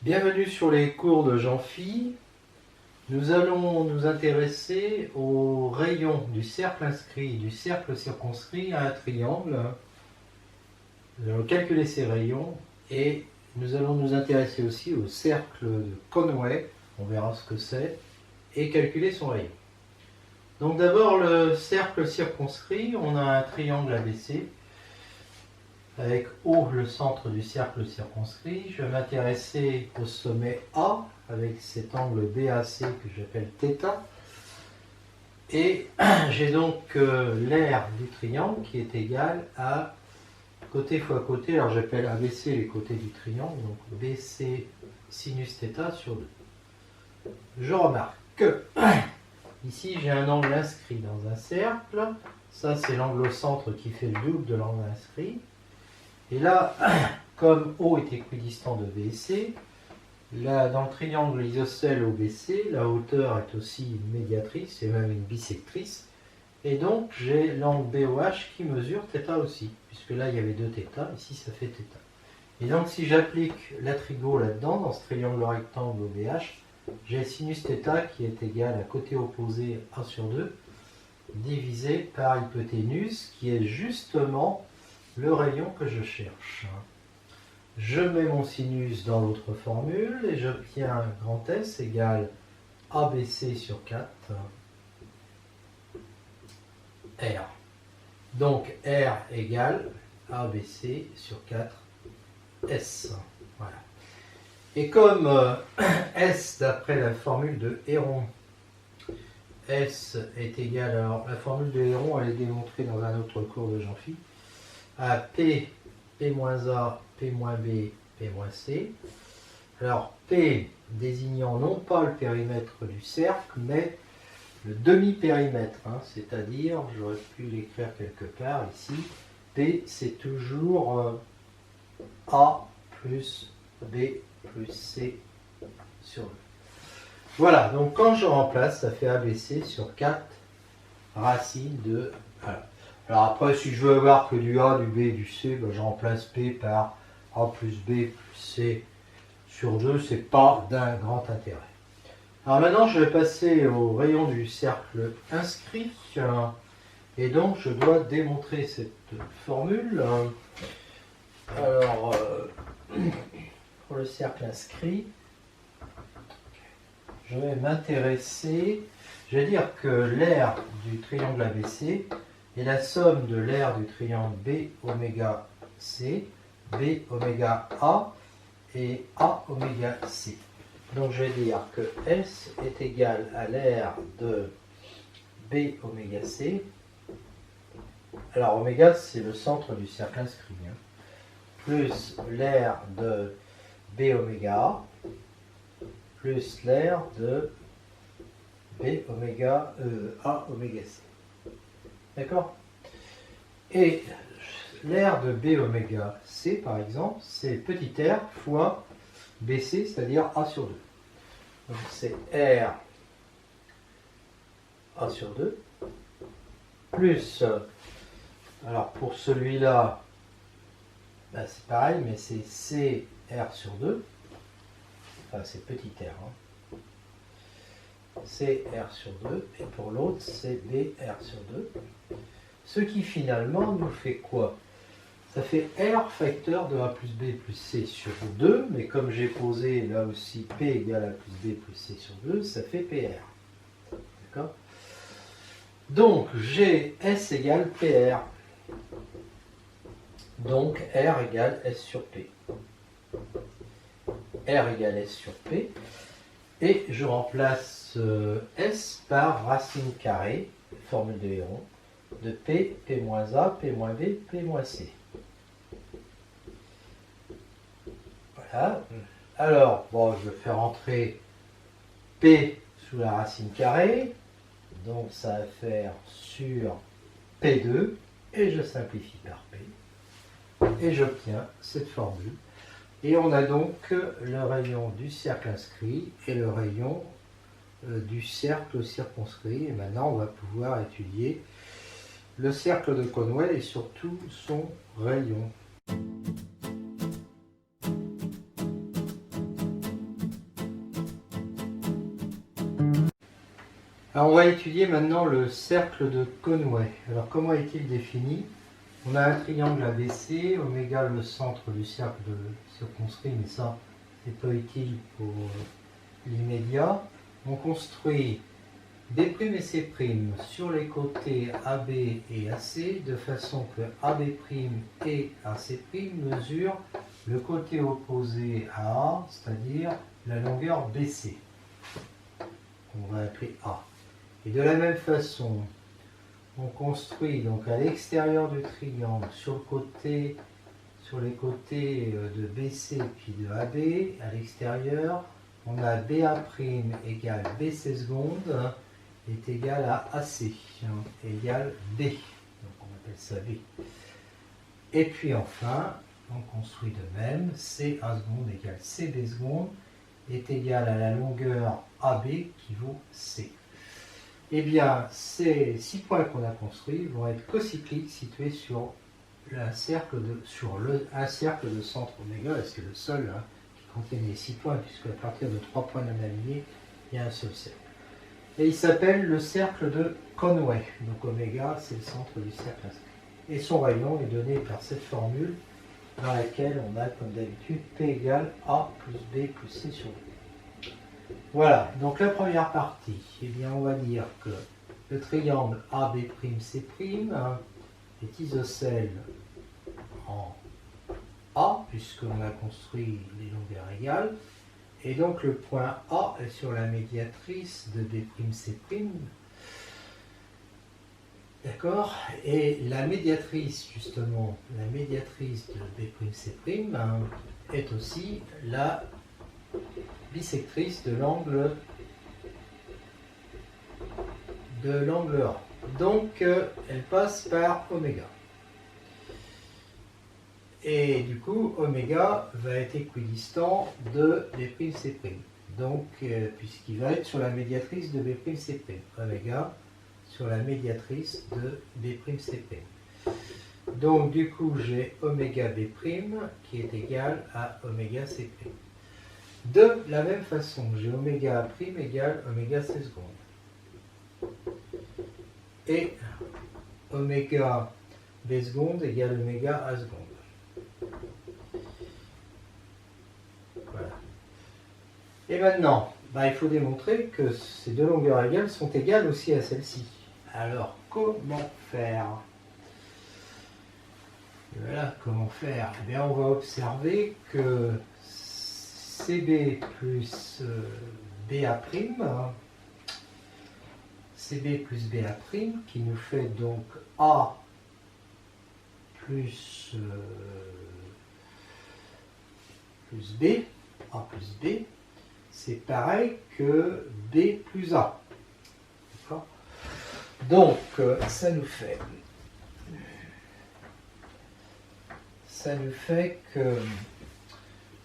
Bienvenue sur les cours de Jean-Phi. Nous allons nous intéresser au rayon du cercle inscrit, du cercle circonscrit à un triangle. Nous allons calculer ces rayons et nous allons nous intéresser aussi au cercle de Conway, on verra ce que c'est, et calculer son rayon. Donc d'abord le cercle circonscrit, on a un triangle ABC avec O le centre du cercle circonscrit. Je vais m'intéresser au sommet A avec cet angle BAC que j'appelle θ. Et j'ai donc l'aire du triangle qui est égal à côté fois côté. Alors j'appelle ABC les côtés du triangle, donc BC sinus θ sur 2. Je remarque que ici j'ai un angle inscrit dans un cercle. Ça c'est l'angle au centre qui fait le double de l'angle inscrit. Et là, comme O est équidistant de BC, là, dans le triangle isocèle OBC, la hauteur est aussi une médiatrice et même une bisectrice. Et donc, j'ai l'angle BOH qui mesure θ aussi, puisque là, il y avait 2 θ, ici, ça fait θ. Et donc, si j'applique la trigo là-dedans, dans ce triangle rectangle OBH, j'ai sinus θ qui est égal à côté opposé 1 sur 2, divisé par hypoténuse, qui est justement le rayon que je cherche. Je mets mon sinus dans l'autre formule et j'obtiens grand S égale ABC sur 4 R. Donc R égale ABC sur 4 S. Voilà. Et comme S, d'après la formule de Héron, S est égal, alors la formule de Héron, elle est démontrée dans un autre cours de Jean-Phi, à P, P-A, P-B, P-C. Alors P désignant non pas le périmètre du cercle, mais le demi-périmètre, c'est-à-dire, j'aurais pu l'écrire quelque part ici, P c'est toujours A plus B plus C sur 2. Voilà, donc quand je remplace, ça fait ABC sur 4 racines de... Voilà. Alors après, si je veux avoir que du A, du B et du C, ben je remplace P par A plus B plus C sur 2, c'est pas d'un grand intérêt. Alors maintenant, je vais passer au rayon du cercle inscrit, et donc je dois démontrer cette formule. Alors, pour le cercle inscrit, je vais m'intéresser, je vais dire que l'aire du triangle ABC est la somme de l'aire du triangle B oméga C, B oméga A et A oméga C. Donc je vais dire que S est égal à l'aire de B oméga C. Alors oméga c'est le centre du cercle inscrit, plus l'aire de B oméga A, plus l'aire de B oméga A oméga C. D'accord? Et l'aire de B oméga C, par exemple, c'est petit r fois BC, c'est-à-dire A sur 2. Donc c'est R A sur 2, plus, alors pour celui-là, ben c'est pareil, mais c'est C R sur 2, enfin c'est petit r, C R sur 2, et pour l'autre, c'est B R sur 2. Ce qui finalement nous fait quoi? Ça fait R facteur de A plus B plus C sur 2, mais comme j'ai posé là aussi P égale A plus B plus C sur 2, ça fait PR. D'accord? Donc j'ai S égale PR. Donc R égale S sur P. R égale S sur P. Et je remplace S par racine carrée, formule de Héron, de P, P-A, P-B, P-C. Voilà. Alors, bon, je vais faire entrer P sous la racine carrée, donc ça va faire sur P2, et je simplifie par P, et j'obtiens cette formule. Et on a donc le rayon du cercle inscrit et le rayon du cercle circonscrit. Et maintenant, on va pouvoir étudier le cercle de Conway et surtout son rayon. Alors on va étudier maintenant le cercle de Conway. Alors comment est-il défini? On a un triangle ABC, oméga le centre du cercle circonscrit, mais ça c'est pas utile pour l'immédiat. On construit B' et C' sur les côtés AB et AC de façon que AB' et AC' mesurent le côté opposé à A, c'est-à-dire la longueur BC, qu'on va appeler A. Et de la même façon, on construit donc à l'extérieur du triangle, sur les côtés de BC puis de AB, à l'extérieur, on a BA' égale BC seconde est égal à AC, égale B. Donc on appelle ça B. Et puis enfin, on construit de même, CA seconde égale CB seconde est égal à la longueur AB qui vaut C. Eh bien, ces 6 points qu'on a construits vont être cocycliques situés sur un cercle de centre oméga, et c'est le seul qui contient les 6 points, puisque à partir de 3 points non alignés, il y a un seul cercle. Et il s'appelle le cercle de Conway. Donc oméga, c'est le centre du cercle inscrit. Et son rayon est donné par cette formule dans laquelle on a, comme d'habitude, P égale A plus B plus C sur B. Voilà, donc la première partie, eh bien on va dire que le triangle AB'C' est isocèle en A, puisqu'on a construit les longueurs égales. Et donc le point A est sur la médiatrice de B'C'. D'accord? Et la médiatrice, justement, la médiatrice de B'C' est aussi la bisectrice de l'angle A. Donc elle passe par oméga. Et du coup, oméga va être équidistant de B'C'. Donc, puisqu'il va être sur la médiatrice de B'C'. Oméga sur la médiatrice de B'C'. Donc, du coup, j'ai oméga B' qui est égal à oméga C'. De la même façon, j'ai oméga A' égale oméga C seconde. Et oméga B seconde égale oméga A seconde. Voilà. Et maintenant, il faut démontrer que ces deux longueurs égales sont égales aussi à celle-ci. Alors, comment faire? Et voilà, comment faire? Eh bien, on va observer que CB plus BA', CB plus BA', qui nous fait donc A plus B, A plus B, c'est pareil que B plus A. D'accord? Donc, ça nous fait que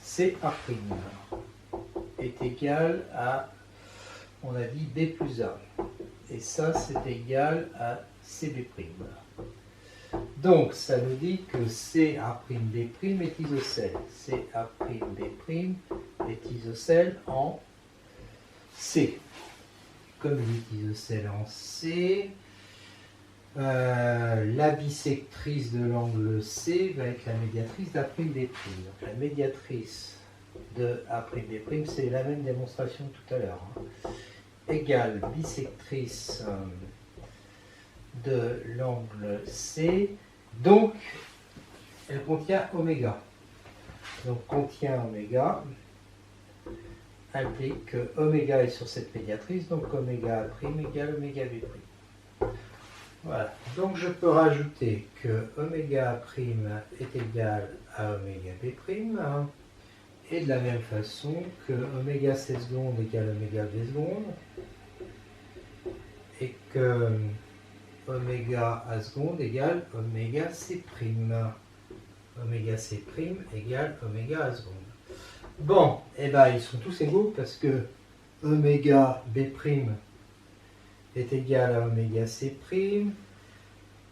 CA' est égal à, on a dit, B plus A. Et ça, c'est égal à CB'. Donc, ça nous dit que CA'B' est isocèle. CA'B' est isocèle en C. Comme il est isocèle en C, la bisectrice de l'angle C va être la médiatrice d'A'B'. Donc, la médiatrice de A'B', c'est la même démonstration que tout à l'heure, égale bisectrice de l'angle C, donc elle contient oméga. Donc contient oméga implique que oméga est sur cette médiatrice, donc oméga A' égale oméga B'. Voilà, donc je peux rajouter que oméga A' est égal à oméga B', et de la même façon que oméga C seconde égale oméga B seconde, et que oméga A seconde égale oméga C'. Oméga C' égale oméga A seconde. Bon, et ils sont tous égaux parce que oméga B' est égal à oméga C'.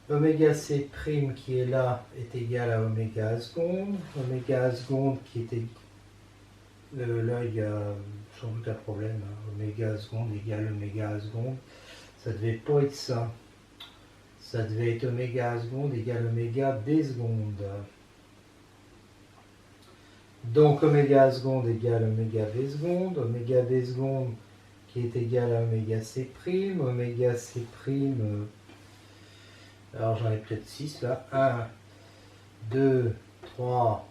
Oméga C' qui est là est égal à oméga A seconde. Oméga A seconde qui était... là, il y a sans doute un problème. Oméga A seconde égale oméga A seconde. Ça devait pas être ça. Ça devait être oméga A seconde égale oméga B seconde. Donc oméga A seconde égale oméga B seconde. Oméga B seconde qui est égal à oméga C prime. Oméga C prime, alors j'en ai peut-être 6 là. 1, 2, 3,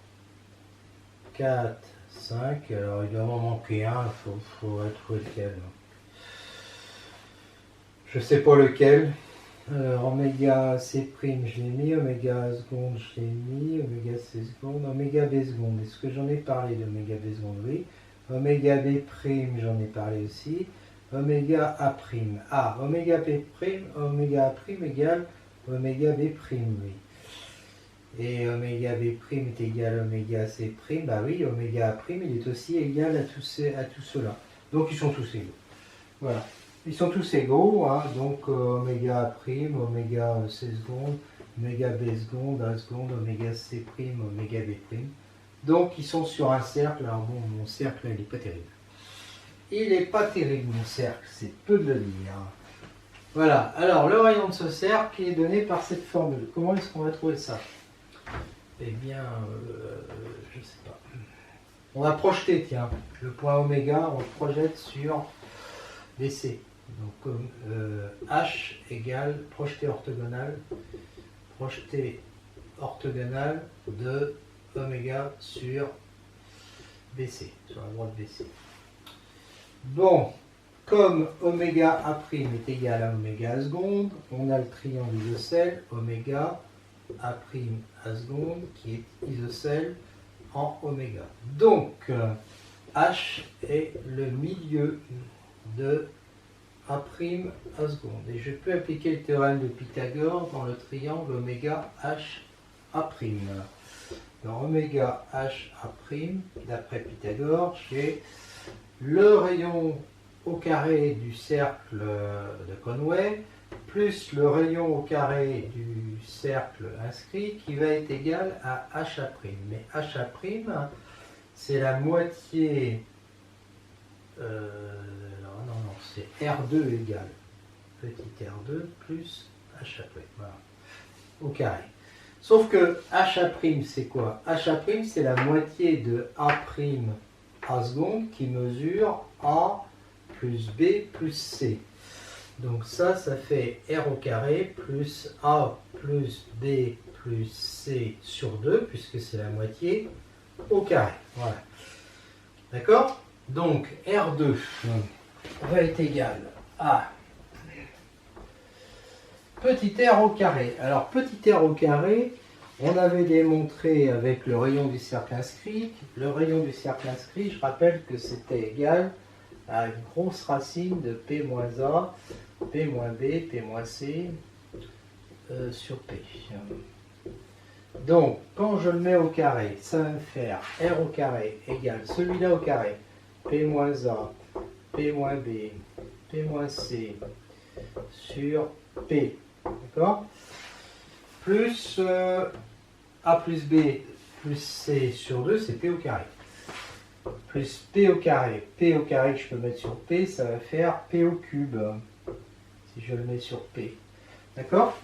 4, 5. Alors il doit m'en manquer un, il faut trouver lequel. Je sais pas lequel. Oméga C prime je l'ai mis, oméga A seconde je l'ai mis, oméga C seconde, oméga B seconde. Est-ce que j'en ai parlé d'oméga B seconde? Oui. Oméga B prime j'en ai parlé aussi. Oméga A prime. Ah, oméga B prime, oméga A prime égale oméga B prime, oui. Et oméga B prime est égal à oméga C prime, bah oui, oméga A prime il est aussi égal à tout cela. Donc ils sont tous égaux. Voilà. Ils sont tous égaux, hein, donc oméga A prime, oméga C seconde, oméga B seconde, A seconde, oméga C prime, oméga B prime. Donc ils sont sur un cercle. Alors bon, mon cercle il n'est pas terrible. Il n'est pas terrible mon cercle, c'est peu de le dire. Voilà, alors le rayon de ce cercle est donné par cette formule. Comment est-ce qu'on va trouver ça? Eh bien, je ne sais pas. On va projeter, tiens, le point oméga, on le projette sur BC. Donc H égale projeté orthogonal de oméga sur BC, sur la droite BC. Bon, comme oméga A' est égal à oméga A seconde, on a le triangle isocèle oméga A' A seconde qui est isocèle en oméga. Donc, H est le milieu de A' A seconde. Et je peux appliquer le théorème de Pythagore dans le triangle oméga H A'. Dans oméga H A', d'après Pythagore, j'ai le rayon au carré du cercle de Conway plus le rayon au carré du cercle inscrit qui va être égal à HA'. Mais HA', c'est la moitié... non, c'est R2 égale petit R2 plus HA'. Voilà, au carré. Sauf que HA' c'est quoi? HA' c'est la moitié de A' A seconde qui mesure A plus B plus C. Donc ça fait R au carré plus A plus B plus C sur 2, puisque c'est la moitié au carré. Voilà. D'accord? Donc R2 va être égal à petit r au carré. Alors petit r au carré, on avait démontré avec le rayon du cercle inscrit. Le rayon du cercle inscrit, je rappelle que c'était égal à une grosse racine de P moins A, P moins B, P moins C sur P. Donc, quand je le mets au carré, ça va me faire R au carré égale celui-là au carré, P moins A, P moins B, P moins C sur P. D'accord? Plus A plus B plus C sur 2, c'est P au carré. Plus P au carré que je peux mettre sur P, ça va faire P au cube, si je le mets sur P. D'accord?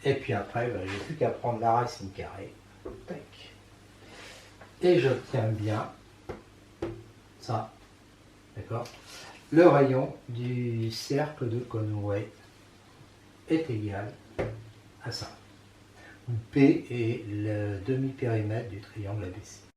Et puis après, ben, j'ai plus qu'à prendre la racine carrée. Tac. Et j'obtiens bien ça. D'accord? Le rayon du cercle de Conway est égal à ça. Où P est le demi-périmètre du triangle ABC.